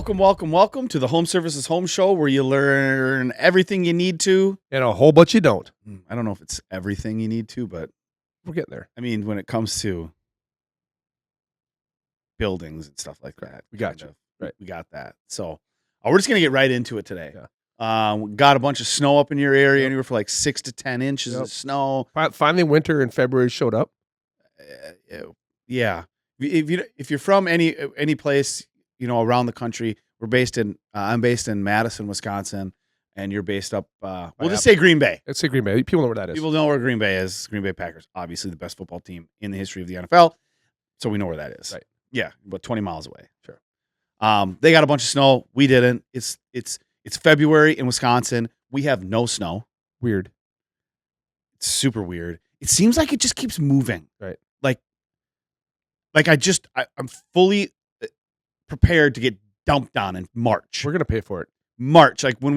Welcome to the Home Services Home Show, where you learn everything you need to. And a whole bunch you don't. I don't know if it's everything you need to, but we're getting there. I mean, when it comes to buildings and stuff like that, we got you. Right. We got that. So we're just going to get right into it today. Yeah. We got a bunch of snow up in your area, anywhere from like 6 to 10 inches of snow. Finally, winter in February showed up. Yeah. If you're from any place, around the country, I'm based in Madison, Wisconsin, and you're based up. We'll just say Green Bay. Let's say Green Bay. People know where that is. People know where Green Bay is. Green Bay Packers, obviously the best football team in the history of the NFL, so we know where that is. Right. Yeah, about 20 miles away. Sure. They got a bunch of snow. We didn't. It's February in Wisconsin. We have no snow. Weird. It's super weird. It seems like it just keeps moving. Right. I'm fully prepared to get dumped on in March. We're going to pay for it. March, like when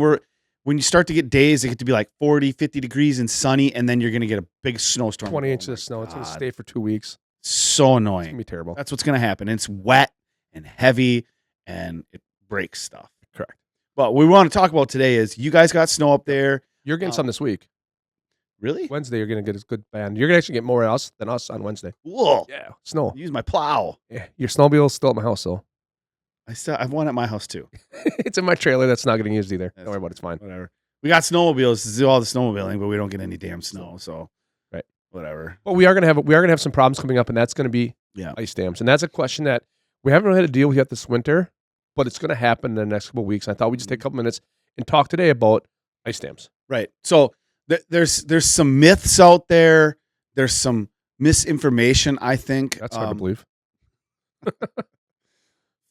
you start to get days, they get to be like 40, 50 degrees and sunny, and then you're going to get a big snowstorm. 20 inches of snow. It's going to stay for 2 weeks. So annoying. It's going to be terrible. That's what's going to happen. It's wet and heavy, and it breaks stuff. Correct. But what we want to talk about today is you guys got snow up there. You're getting some this week. Really? Wednesday, you're going to get a good band. You're going to actually get more than us on Wednesday. Cool. Yeah. Snow. Use my plow. Yeah. Your snowmobile's still at my house, though. I've one at my house, too. It's in my trailer. That's not getting used either. Don't worry about it. It's fine. Whatever. We got snowmobiles to do all the snowmobiling, but we don't get any damn snow. So, right. Whatever. But we are going to have some problems coming up, and that's going to be ice dams. And that's a question that we haven't really had to deal with yet this winter, but it's going to happen in the next couple of weeks. I thought we'd just take a couple minutes and talk today about ice dams. Right. So there's some myths out there. There's some misinformation, I think. That's hard to believe.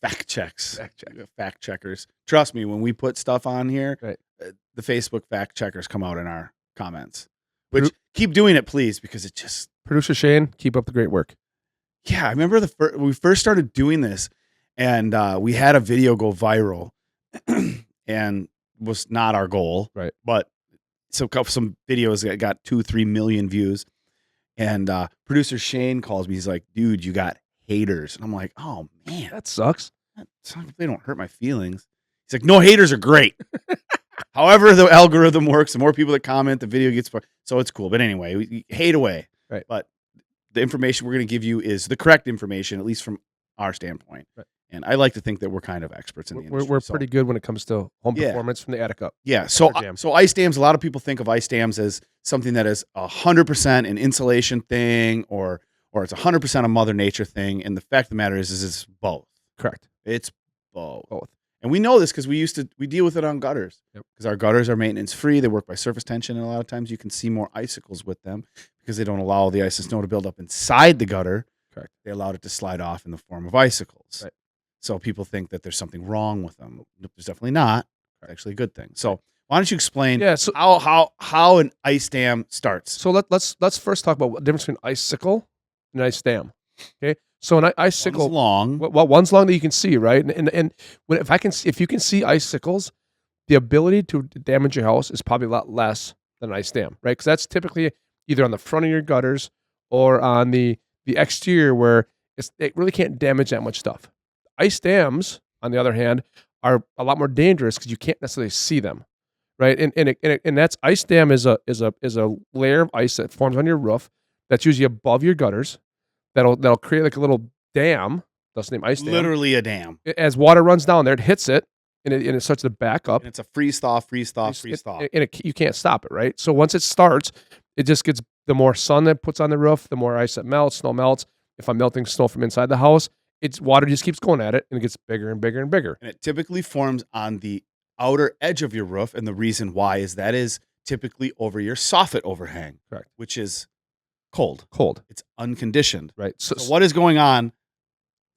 Fact checkers. Trust me, when we put stuff on here, the Facebook fact checkers come out in our comments. Which keep doing it, please, because it just... Producer Shane, keep up the great work. Yeah, I remember when we first started doing this, and we had a video go viral, and was not our goal. Right. But some videos that got 2-3 million views, and producer Shane calls me. He's like, "Dude, you got haters," and I'm like, "Oh man, that sucks. They don't hurt my feelings." He's like, "No, haters are great. However, the algorithm works. The more people that comment, the video gets so it's cool." But anyway, we hate away. Right. But the information we're going to give you is the correct information, at least from our standpoint. Right. And I like to think that we're kind of experts in the industry. We're pretty good when it comes to home performance from the attic up. Yeah. So ice dams, a lot of people think of ice dams as something that is 100% an insulation thing, or it's 100% a Mother Nature thing. And the fact of the matter is it's both. Correct. It's both. And we know this because we deal with it on gutters. Because our gutters are maintenance free. They work by surface tension, and a lot of times you can see more icicles with them because they don't allow the ice and snow to build up inside the gutter. Correct. They allowed it to slide off in the form of icicles. Right. So people think that there's something wrong with them. There's definitely not. It's actually a good thing. So why don't you explain how an ice dam starts? So let's first talk about the difference between icicle and ice dam. Okay. So an icicle, one's long. Well, one's long that you can see, right? And if you can see icicles, the ability to damage your house is probably a lot less than an ice dam, right? Because that's typically either on the front of your gutters or on the exterior where it really can't damage that much stuff. Ice dams, on the other hand, are a lot more dangerous because you can't necessarily see them, right? And that's ice dam is a layer of ice that forms on your roof that's usually above your gutters. That'll create like a little dam. That's the name ice dam. Literally a dam. As water runs down there, it hits it, and it starts to back up. And it's a freeze thaw. And you can't stop it, right? So once it starts, it just gets, the more sun that puts on the roof, the more ice that melts, snow melts. If I'm melting snow from inside the house, water just keeps going at it, and it gets bigger and bigger and bigger. And it typically forms on the outer edge of your roof, and the reason why is that is typically over your soffit overhang. Correct. Which is cold. It's unconditioned. Right. So what is going on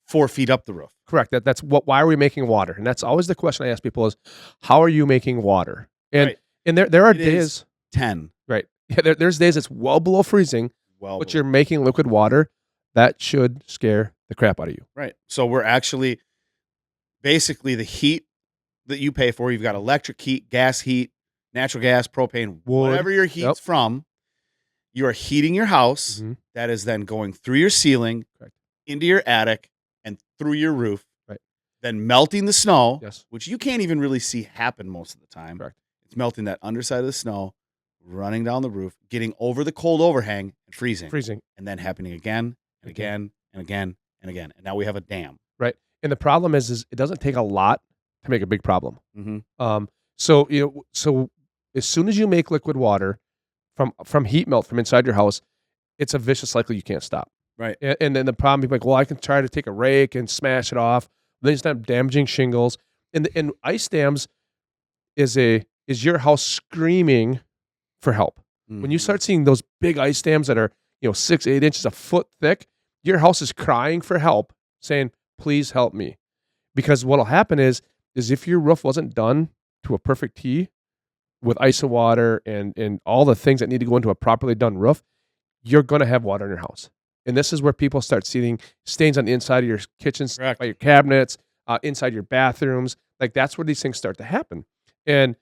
4 feet up the roof? Correct. Why are we making water? And that's always the question I ask people is, how are you making water? And there are days 10. Right. Yeah, there's days it's well below freezing, but you're making liquid water. That should scare the crap out of you. Right. So we're actually basically the heat that you pay for. You've got electric heat, gas heat, natural gas, propane, wood, whatever your heat's from. You are heating your house. Mm-hmm. That is then going through your ceiling, into your attic, and through your roof. Right. then melting the snow, Yes. which you can't even really see happen most of the time. Correct. It's melting that underside of the snow, running down the roof, getting over the cold overhang and freezing, and then happening again and again and again and again. And now we have a dam. Right. And the problem is it doesn't take a lot to make a big problem. Mm-hmm. So as soon as you make liquid water from heat melt from inside your house, it's a vicious cycle you can't stop. Right. And then the problem is like, well, I can try to take a rake and smash it off. Then you start damaging shingles. And ice dams is your house screaming for help. When you start seeing those big ice dams that are 6, 8 inches, a foot thick, your house is crying for help, saying, "Please help me." Because what'll happen is if your roof wasn't done to a perfect T with ice and water and all the things that need to go into a properly done roof, you're going to have water in your house. And this is where people start seeing stains on the inside of your kitchens, by your cabinets, inside your bathrooms. Like that's where these things start to happen. And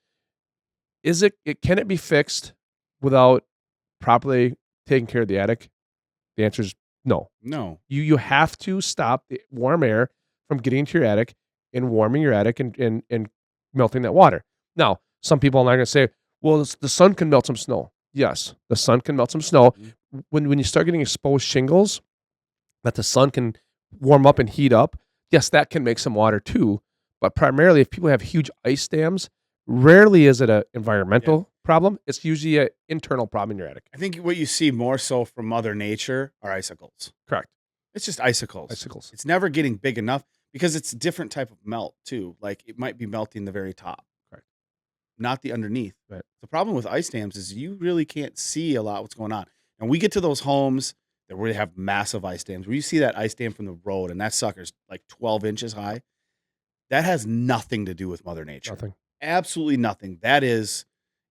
can it be fixed without properly taking care of the attic? The answer is no. No. You have to stop the warm air from getting into your attic and warming your attic and melting that water. Now, some people are going to say, well, the sun can melt some snow. Yes, the sun can melt some snow. Mm-hmm. When you start getting exposed shingles that the sun can warm up and heat up, yes, that can make some water too. But primarily, if people have huge ice dams, rarely is it an environmental problem. It's usually an internal problem in your attic. I think what you see more so from Mother Nature are icicles. Correct. It's just icicles. Icicles. It's never getting big enough because it's a different type of melt too. Like it might be melting the very top. Correct. Not the underneath. Right. The problem with ice dams is you really can't see a lot what's going on. And we get to those homes that really have massive ice dams where you see that ice dam from the road and that sucker's like 12 inches high. That has nothing to do with Mother Nature. Nothing. Absolutely nothing. That is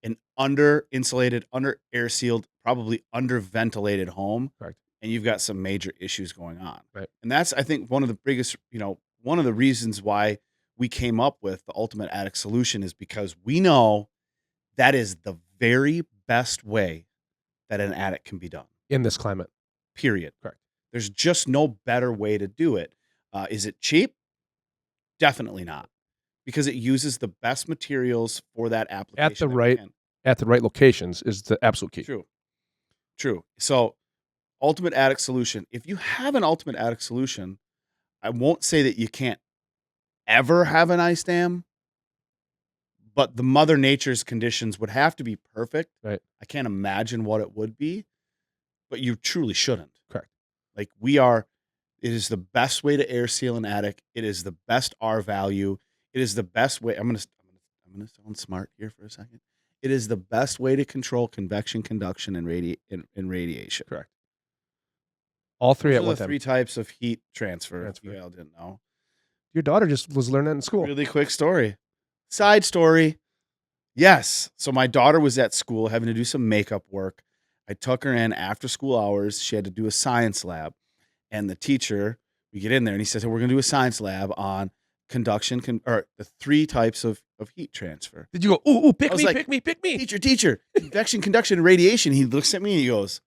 an under-insulated, under-air-sealed, probably under-ventilated home. Correct. And you've got some major issues going on. Right. And that's, I think, one of the biggest, one of the reasons why we came up with the ultimate attic solution is because we know that is the very best way that an attic can be done. In this climate. Period. Correct. There's just no better way to do it. Is it cheap? Definitely not. Because it uses the best materials for that application. At the right locations is the absolute key. True. So, ultimate attic solution. If you have an ultimate attic solution, I won't say that you can't ever have an ice dam, but the Mother Nature's conditions would have to be perfect. Right. I can't imagine what it would be, but you truly shouldn't. Correct. Like it is the best way to air seal an attic. It is the best R value. It is the best way. I'm gonna sound smart here for a second. It is the best way to control convection, conduction, and radiation. Correct. All three Those at are one the time. 3 types of heat transfer. If you all didn't know. Your daughter just was learning that in school. Really quick story. Side story. Yes. So my daughter was at school having to do some makeup work. I took her in after school hours. She had to do a science lab. And the teacher, we get in there and he says, hey, we're going to do a science lab on conduction, or the 3 types of heat transfer. Did you go, ooh, pick me. Teacher, convection, conduction, and radiation. He looks at me and he goes,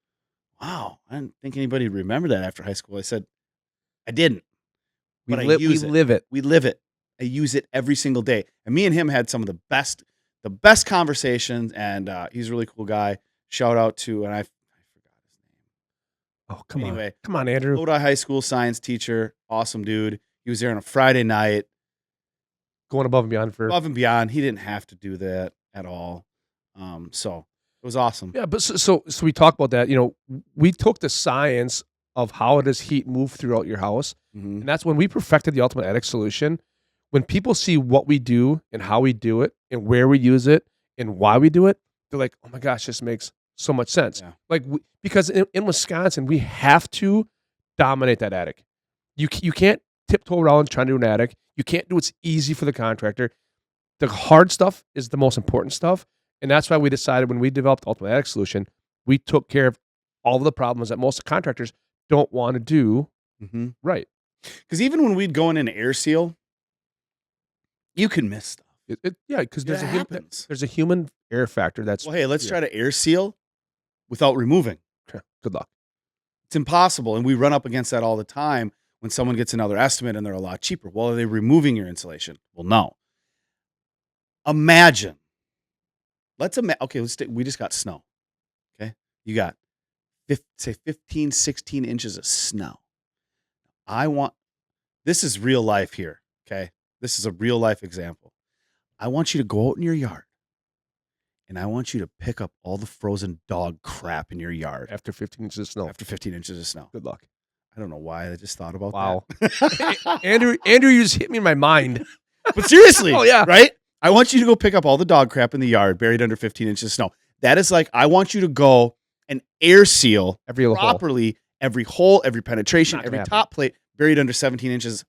wow, I didn't think anybody remembered that after high school. I said, I didn't. We live it. We live it. I use it every single day. And me and him had some of the best conversations, and he's a really cool guy. Shout out to, and I forgot his name. Oh, come on, Andrew. Lodi High School science teacher, awesome dude. He was there on a Friday night. Going above and beyond. He didn't have to do that at all. So it was awesome. Yeah, but so we talked about that. We took the science of how does heat move throughout your house, and that's when we perfected the ultimate attic solution. When people see what we do and how we do it and where we use it and why we do it, they're like, "Oh my gosh, this makes so much sense." Yeah. Like because in Wisconsin, we have to dominate that attic. You can't tiptoe around trying to do an attic. You can't do what's easy for the contractor. The hard stuff is the most important stuff. And that's why we decided when we developed the ultimate attic solution, we took care of all of the problems that most contractors don't want to do right. Because even when we'd go in an air seal, you can miss stuff. Because there's a human air factor that's... Well, hey, let's try to air seal without removing. Okay, good luck. It's impossible. And we run up against that all the time when someone gets another estimate and they're a lot cheaper. Well, are they removing your insulation? Well, no. Imagine. Okay, we just got snow. Okay. You got say 15, 16 inches of snow. This is real life here. Okay. This is a real life example. I want you to go out in your yard and I want you to pick up all the frozen dog crap in your yard. After 15 inches of snow. After 15 inches of snow. Good luck. I don't know why I just thought about Wow. that. Andrew, you just hit me in my mind. But seriously, oh yeah, right? I want you to go pick up all the dog crap in the yard buried under 15 inches of snow. That is like, I want you to go and air seal properly every hole, every penetration, every top plate buried under 17 inches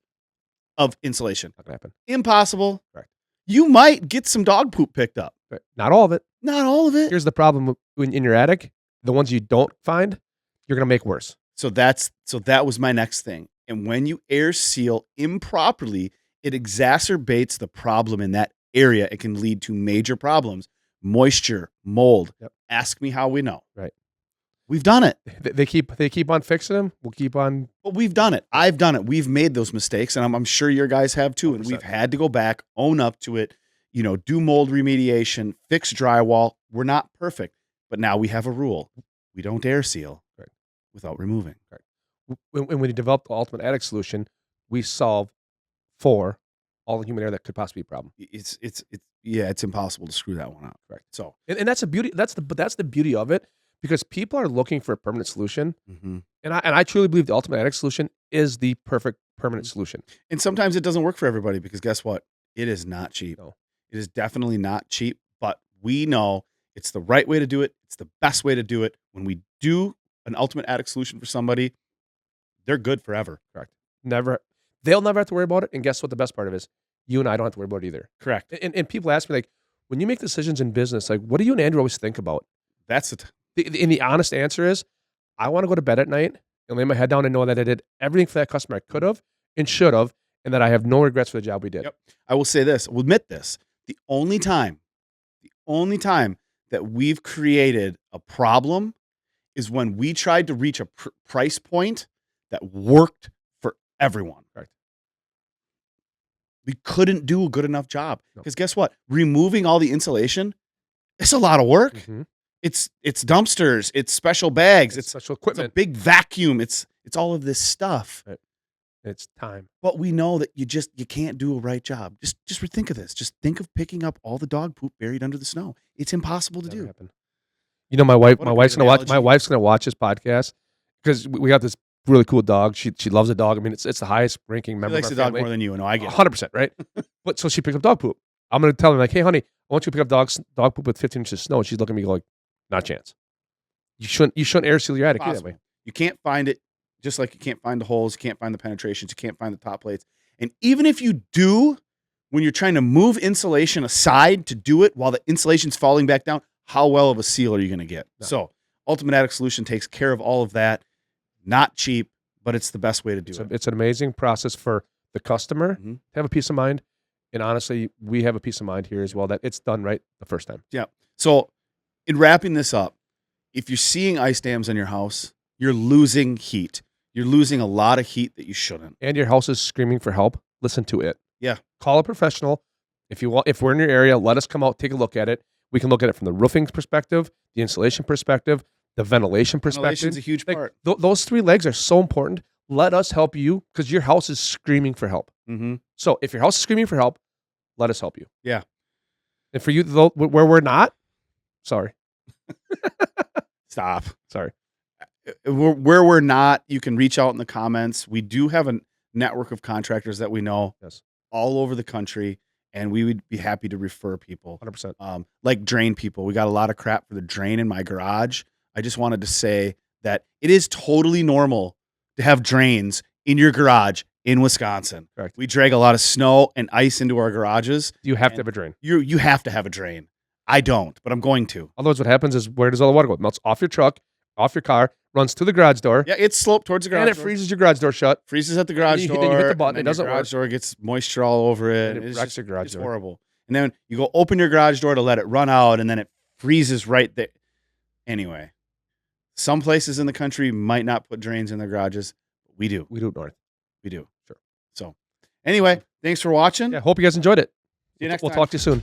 of insulation. Not gonna happen. Impossible. Correct. You might get some dog poop picked up. Right. Not all of it. Not all of it. Here's the problem in your attic. The ones you don't find, you're gonna make worse. So that was my next thing. And when you air seal improperly, it exacerbates the problem in that area. It can lead to major problems. Moisture, mold. Yep. Ask me how we know. Right. We've done it. They keep on fixing them. We'll keep on. But we've done it. I've done it. We've made those mistakes, and I'm sure your guys have too. 100%. And we've had to go back, own up to it, do mold remediation, fix drywall. We're not perfect, but now we have a rule. We don't air seal without removing. Right. When we developed the ultimate attic solution, we solve for all the human air that could possibly be a problem. It's impossible to screw that one up. Correct. So, and that's the beauty. That's the beauty of it, because people are looking for a permanent solution, and I truly believe the ultimate attic solution is the perfect permanent solution. And sometimes it doesn't work for everybody, because guess what? It is not cheap. No. It is definitely not cheap, but we know it's the right way to do it. It's the best way to do it. When we do an ultimate attic solution for somebody, they're good forever. Correct. They'll never have to worry about it. And guess what? The best part of it is, you and I don't have to worry about it either. Correct. And people ask me, like, when you make decisions in business, like, what do you and Andrew always think about? That's it. And the honest answer is, I want to go to bed at night and lay my head down and know that I did everything for that customer I could have and should have, and that I have no regrets for the job we did. Yep. I will say this. We'll admit this. The only time that we've created a problem is when we tried to reach a price point that worked for everyone. Right. We couldn't do a good enough job, because guess what? Removing all the insulation, it's a lot of work. It's dumpsters, it's special bags, it's special equipment, it's a big vacuum. It's all of this stuff. Right. It's time. But we know that you can't do a right job. Just think of this. Just think of picking up all the dog poop buried under the snow. It's impossible to do. Happen. My wife's gonna watch. My wife's gonna watch this podcast, because we got this really cool dog. She loves a dog. I mean, it's the highest ranking member. She likes of the our dog family. more than you. I get 100%, right? But so she picked up dog poop. I'm gonna tell her, like, hey, honey, I want you to pick up dog poop with 15 inches of snow. And she's looking at me like, not a chance. You shouldn't air seal your attic that way. You can't find it, just like you can't find the holes, you can't find the penetrations, you can't find the top plates. And even if you do, when you're trying to move insulation aside to do it while the insulation's falling back down, how well of a seal are you going to get? No. So Ultimate Attic Solution takes care of all of that. Not cheap, but it's the best way to do it. It's an amazing process for the customer to have a peace of mind. And honestly, we have a peace of mind here as well, that it's done right the first time. Yeah. So in wrapping this up, if you're seeing ice dams in your house, you're losing heat. You're losing a lot of heat that you shouldn't. And your house is screaming for help. Listen to it. Yeah. Call a professional. If we're in your area, let us come out, take a look at it. We can look at it from the roofing perspective, the insulation perspective, the ventilation perspective. Ventilation's a huge part. Those three legs are so important. Let us help you, because your house is screaming for help. So if your house is screaming for help, let us help you. Yeah. And for you, where we're not, sorry. Stop. Sorry. Where we're not, you can reach out in the comments. We do have a network of contractors that we know all over the country, and we would be happy to refer people. 100%. Like drain people. We got a lot of crap for the drain in my garage. I just wanted to say that it is totally normal to have drains in your garage in Wisconsin. Correct. We drag a lot of snow and ice into our garages. You have to have a drain. You have to have a drain. I don't, but I'm going to. Otherwise, what happens is, where does all the water go? It melts off your truck, off your car, runs to the garage door. Yeah, it's sloped towards the garage door. And it door. freezes your garage door shut. Freezes at the garage door. Then you hit the button. And It doesn't your garage work. door gets moisture all over it. And it wrecks your garage it's door. horrible. And then you go open your garage door to let it run out, and then it freezes right there. Anyway, some places in the country might not put drains in their garages. We do. We do it north. We do. Sure. So anyway, thanks for watching. Yeah, hope you guys enjoyed it. See you next We'll time. talk to you soon.